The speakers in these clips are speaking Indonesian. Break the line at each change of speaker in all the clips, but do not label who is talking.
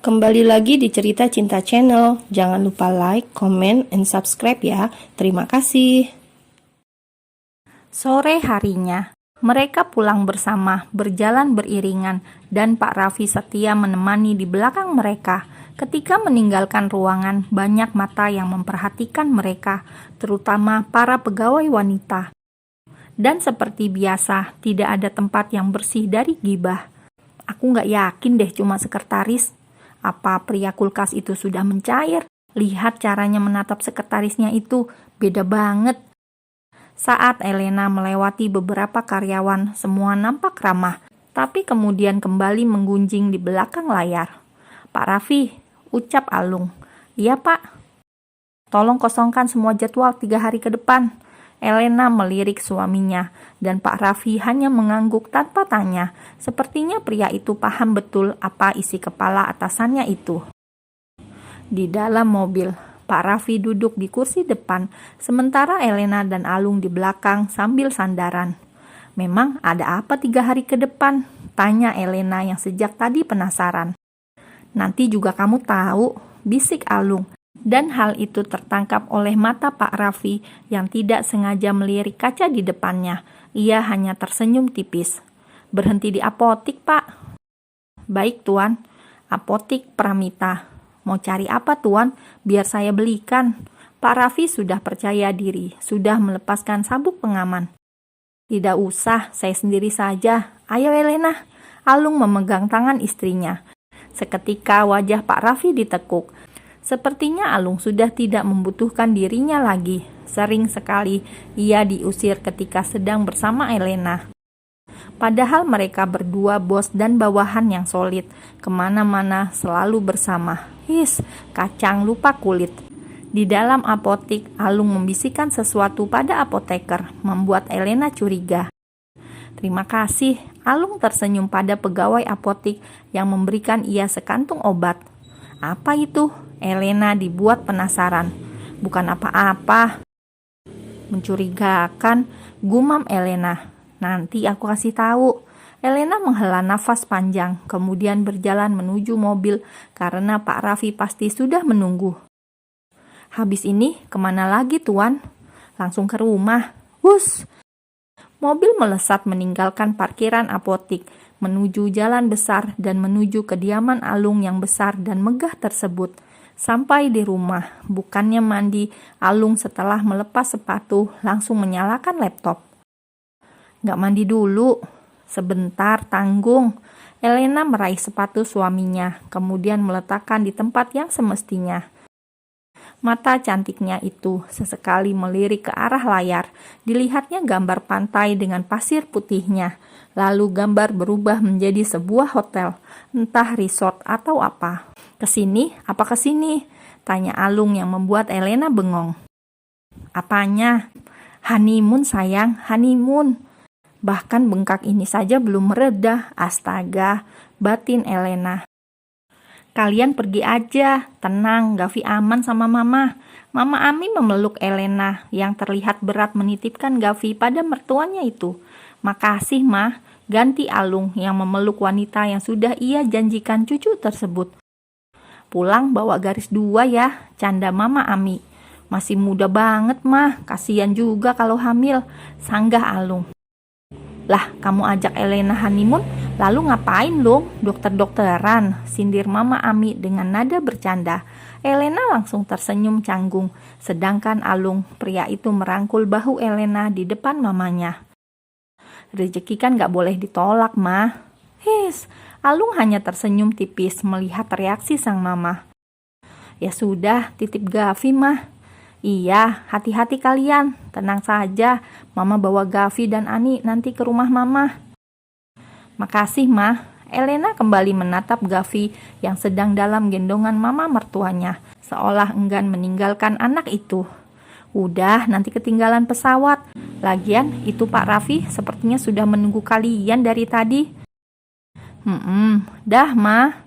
Kembali lagi di Cerita Cinta Channel. Jangan lupa like, comment, and subscribe ya. Terima kasih.
Sore harinya, mereka pulang bersama, berjalan beriringan, dan Pak Raffi setia menemani di belakang mereka. Ketika meninggalkan ruangan, banyak mata yang memperhatikan mereka, terutama para pegawai wanita. Dan seperti biasa, tidak ada tempat yang bersih dari gibah. Aku nggak yakin deh cuma sekretaris. Apa pria kulkas itu sudah mencair? Lihat caranya menatap sekretarisnya itu, beda banget. Saat Elena melewati beberapa karyawan, semua nampak ramah, tapi kemudian kembali menggunjing di belakang layar. "Pak Raffi," ucap Alung. "Iya, Pak." "Tolong kosongkan semua jadwal 3 hari ke depan." Elena melirik suaminya, dan Pak Raffi hanya mengangguk tanpa tanya. Sepertinya pria itu paham betul apa isi kepala atasannya itu. Di dalam mobil, Pak Raffi duduk di kursi depan, sementara Elena dan Alung di belakang sambil sandaran. "Memang ada apa 3 hari ke depan?" tanya Elena yang sejak tadi penasaran. "Nanti juga kamu tahu," bisik Alung. Dan hal itu tertangkap oleh mata Pak Raffi yang tidak sengaja melirik kaca di depannya. Ia hanya tersenyum tipis. "Berhenti di apotik, Pak." "Baik, Tuan." "Apotik Pramita." "Mau cari apa, Tuan? Biar saya belikan." Pak Raffi sudah percaya diri, sudah melepaskan sabuk pengaman. "Tidak usah, saya sendiri saja. Ayo, Elena." Alung memegang tangan istrinya. Seketika wajah Pak Raffi ditekuk. Sepertinya Alung sudah tidak membutuhkan dirinya lagi. Sering sekali ia diusir ketika sedang bersama Elena. Padahal mereka berdua bos dan bawahan yang solid. Kemana-mana selalu bersama. Kacang lupa kulit. Di dalam apotik, Alung membisikkan sesuatu pada apoteker, membuat Elena curiga. "Terima kasih." Alung tersenyum pada pegawai apotik yang memberikan ia sekantung obat. "Apa itu?" Elena dibuat penasaran. "Bukan apa-apa." "Mencurigakan," gumam Elena. "Nanti aku kasih tahu." Elena menghela nafas panjang, kemudian berjalan menuju mobil karena Pak Raffi pasti sudah menunggu. "Habis ini kemana lagi, Tuan?" "Langsung ke rumah." Wus! Mobil melesat meninggalkan parkiran apotik, menuju jalan besar dan menuju kediaman Alung yang besar dan megah tersebut. Sampai di rumah, bukannya mandi, Alung setelah melepas sepatu langsung menyalakan laptop. "Nggak mandi dulu?" "Sebentar, tanggung." Elena meraih sepatu suaminya, kemudian meletakkan di tempat yang semestinya. Mata cantiknya itu sesekali melirik ke arah layar. Dilihatnya gambar pantai dengan pasir putihnya. Lalu gambar berubah menjadi sebuah hotel, entah resort atau apa. "Kesini? Apa kesini?" tanya Alung yang membuat Elena bengong. "Apanya?" "Honeymoon, sayang, honeymoon." "Bahkan bengkak ini saja belum mereda." "Astaga," batin Elena. "Kalian pergi aja, tenang, Gavi aman sama Mama." Mama Ami memeluk Elena yang terlihat berat menitipkan Gavi pada mertuanya itu. "Makasih, Ma," ganti Alung yang memeluk wanita yang sudah ia janjikan cucu tersebut. "Pulang bawa garis 2 ya," canda Mama Ami. "Masih muda banget, Mah, kasihan juga kalau hamil," sanggah Alung. "Lah, kamu ajak Elena honeymoon, lalu ngapain dong? Dokter-dokteran?" sindir Mama Ami dengan nada bercanda. Elena langsung tersenyum canggung, sedangkan Alung, pria itu merangkul bahu Elena di depan mamanya. "Rezeki kan gak boleh ditolak, Mah." Alung hanya tersenyum tipis melihat reaksi sang mama. "Ya sudah, titip Gavi, Mah." "Iya, hati-hati kalian. Tenang saja, Mama bawa Gavi dan Ani nanti ke rumah Mama." "Makasih, Mah." Elena kembali menatap Gavi yang sedang dalam gendongan mama mertuanya, seolah enggan meninggalkan anak itu. "Udah, nanti ketinggalan pesawat. Lagian, itu Pak Raffi sepertinya sudah menunggu kalian dari tadi." Dah, Ma."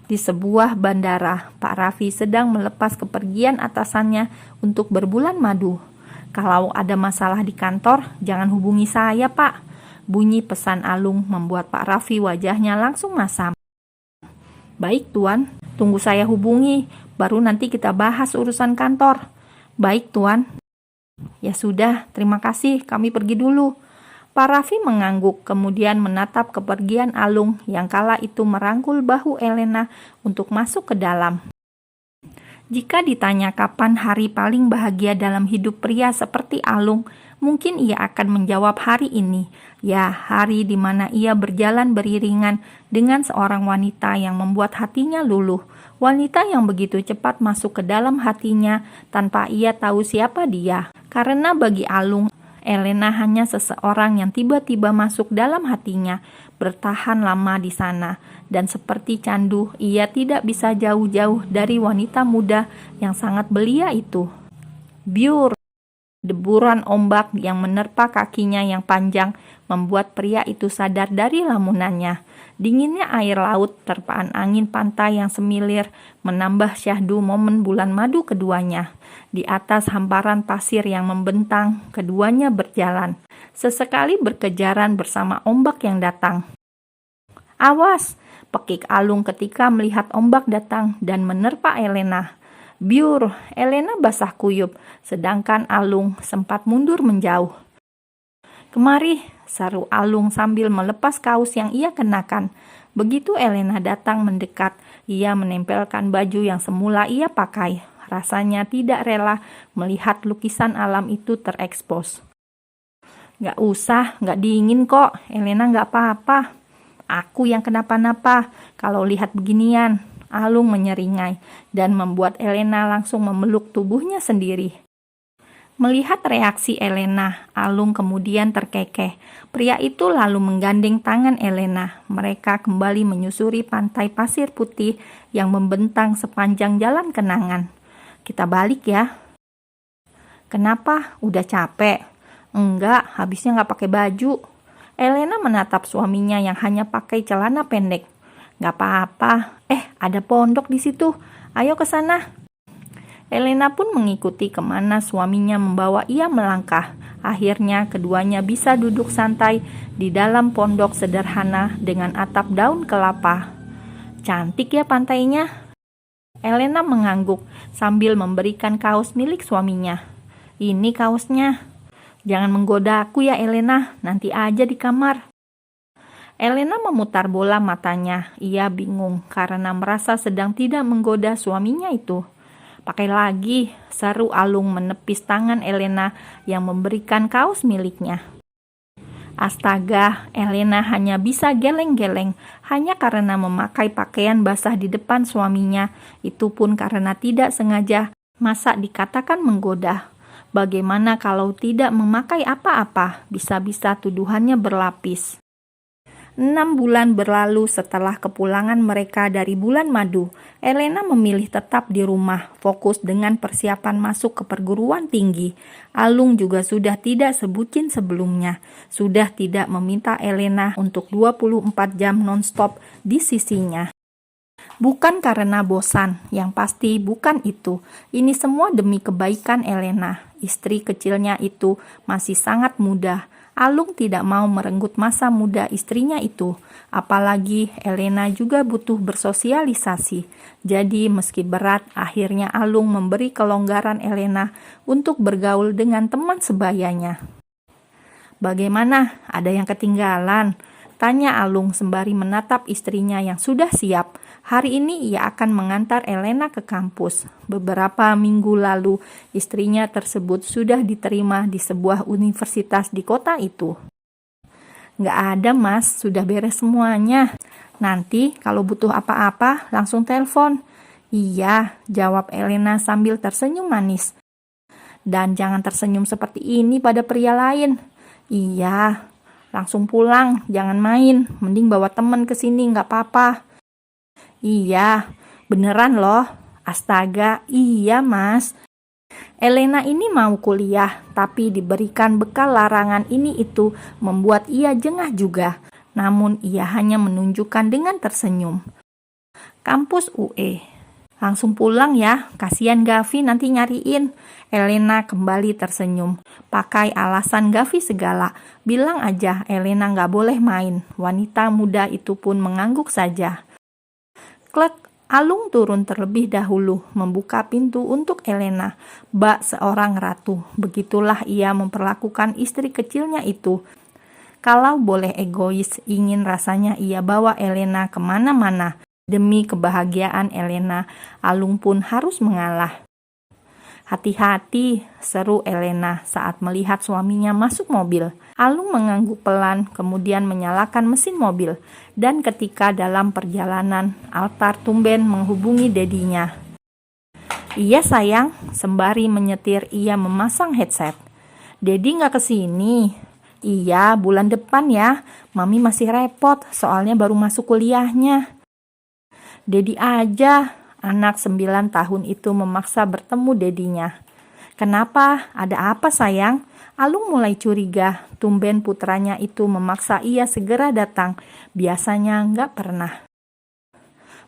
Di sebuah bandara, Pak Raffi sedang melepas kepergian atasannya untuk berbulan madu. "Kalau ada masalah di kantor, jangan hubungi saya, Pak." Bunyi pesan Alung membuat Pak Raffi wajahnya langsung masam. Baik tuan, tunggu saya hubungi, baru nanti kita bahas urusan kantor. Baik tuan. Ya sudah, terima kasih, kami pergi dulu. Pak Raffi mengangguk, kemudian menatap kepergian Alung yang kala itu merangkul bahu Elena untuk masuk ke dalam. Jika ditanya kapan hari paling bahagia dalam hidup pria seperti Alung, mungkin ia akan menjawab hari ini. Ya, hari di mana ia berjalan beriringan dengan seorang wanita yang membuat hatinya luluh. Wanita yang begitu cepat masuk ke dalam hatinya tanpa ia tahu siapa dia. Karena bagi Alung, Elena hanya seseorang yang tiba-tiba masuk dalam hatinya, bertahan lama di sana, dan seperti candu, ia tidak bisa jauh-jauh dari wanita muda yang sangat belia itu. Biur, deburan ombak yang menerpa kakinya yang panjang membuat pria itu sadar dari lamunannya. Dinginnya air laut, terpaan angin pantai yang semilir, menambah syahdu momen bulan madu keduanya. Di atas hamparan pasir yang membentang, keduanya berjalan. Sesekali berkejaran bersama ombak yang datang. Awas, pekik Alung ketika melihat ombak datang dan menerpa Elena. Biur, Elena basah kuyup, sedangkan Alung sempat mundur menjauh. Kemari, saru Alung sambil melepas kaos yang ia kenakan. Begitu Elena datang mendekat, ia menempelkan baju yang semula ia pakai. Rasanya tidak rela melihat lukisan alam itu terekspos. Gak usah, gak dingin kok, Elena gak apa-apa. Aku yang kenapa-napa kalau lihat beginian. Alung menyeringai dan membuat Elena langsung memeluk tubuhnya sendiri. Melihat reaksi Elena, Alung kemudian terkekeh. Pria itu lalu menggandeng tangan Elena. Mereka kembali menyusuri pantai pasir putih yang membentang sepanjang jalan kenangan. Kita balik ya. Kenapa? Udah capek? Enggak, habisnya nggak pakai baju. Elena menatap suaminya yang hanya pakai celana pendek. Nggak apa-apa. Ada pondok di situ. Ayo ke sana. Elena pun mengikuti kemana suaminya membawa ia melangkah. Akhirnya keduanya bisa duduk santai di dalam pondok sederhana dengan atap daun kelapa. Cantik ya pantainya. Elena mengangguk sambil memberikan kaos milik suaminya. Ini kaosnya. Jangan menggoda aku ya Elena, nanti aja di kamar. Elena memutar bola matanya. Ia bingung karena merasa sedang tidak menggoda suaminya itu. Pakai lagi, seru Alung menepis tangan Elena yang memberikan kaos miliknya. Astaga, Elena hanya bisa geleng-geleng hanya karena memakai pakaian basah di depan suaminya. Itu pun karena tidak sengaja, masa dikatakan menggoda. Bagaimana kalau tidak memakai apa-apa, bisa-bisa tuduhannya berlapis. 6 bulan berlalu setelah kepulangan mereka dari bulan madu. Elena memilih tetap di rumah, fokus dengan persiapan masuk ke perguruan tinggi. Alung juga sudah tidak sebutin sebelumnya. Sudah tidak meminta Elena untuk 24 jam non-stop di sisinya. Bukan karena bosan, yang pasti bukan itu. Ini semua demi kebaikan Elena. Istri kecilnya itu masih sangat muda. Alung tidak mau merenggut masa muda istrinya itu. Apalagi Elena juga butuh bersosialisasi. Jadi meski berat, akhirnya Alung memberi kelonggaran Elena untuk bergaul dengan teman sebayanya. Bagaimana? Ada yang ketinggalan? Tanya Alung sembari menatap istrinya yang sudah siap. Hari ini ia akan mengantar Elena ke kampus. Beberapa minggu lalu, istrinya tersebut sudah diterima di sebuah universitas di kota itu. Nggak ada mas, sudah beres semuanya. Nanti kalau butuh apa-apa langsung telepon. Iya, jawab Elena sambil tersenyum manis. Dan jangan tersenyum seperti ini pada pria lain. Iya, langsung pulang, jangan main. Mending bawa teman ke sini, nggak apa-apa. Iya, beneran loh. Astaga, iya mas. Elena ini mau kuliah, tapi diberikan bekal larangan ini itu membuat ia jengah juga. Namun ia hanya menunjukkan dengan tersenyum. Kampus UE. Langsung pulang ya, kasihan Gavi nanti nyariin. Elena kembali tersenyum. Pakai alasan Gavi segala. Bilang aja Elena gak boleh main. Wanita muda itu pun mengangguk saja. Klek, Alung turun terlebih dahulu, membuka pintu untuk Elena, bak seorang ratu. Begitulah ia memperlakukan istri kecilnya itu. Kalau boleh egois, ingin rasanya ia bawa Elena kemana-mana. Demi kebahagiaan Elena, Alung pun harus mengalah. "Hati-hati," seru Elena saat melihat suaminya masuk mobil. Alung mengangguk pelan, kemudian menyalakan mesin mobil. Dan ketika dalam perjalanan, Altar tumben menghubungi dedinya. "Iya sayang," sembari menyetir ia memasang headset. "Dedi nggak kesini?" "Iya, bulan depan ya. Mami masih repot, soalnya baru masuk kuliahnya." "Dedi aja," anak 9 tahun itu memaksa bertemu dedinya. "Kenapa? Ada apa sayang?" Alung mulai curiga, tumben putranya itu memaksa ia segera datang. Biasanya nggak pernah.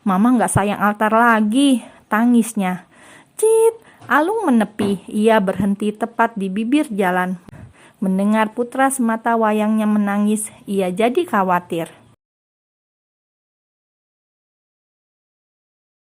"Mama nggak sayang Altar lagi," tangisnya. "Cit!" Alung menepi, ia berhenti tepat di bibir jalan. Mendengar putra semata wayangnya menangis, ia jadi khawatir.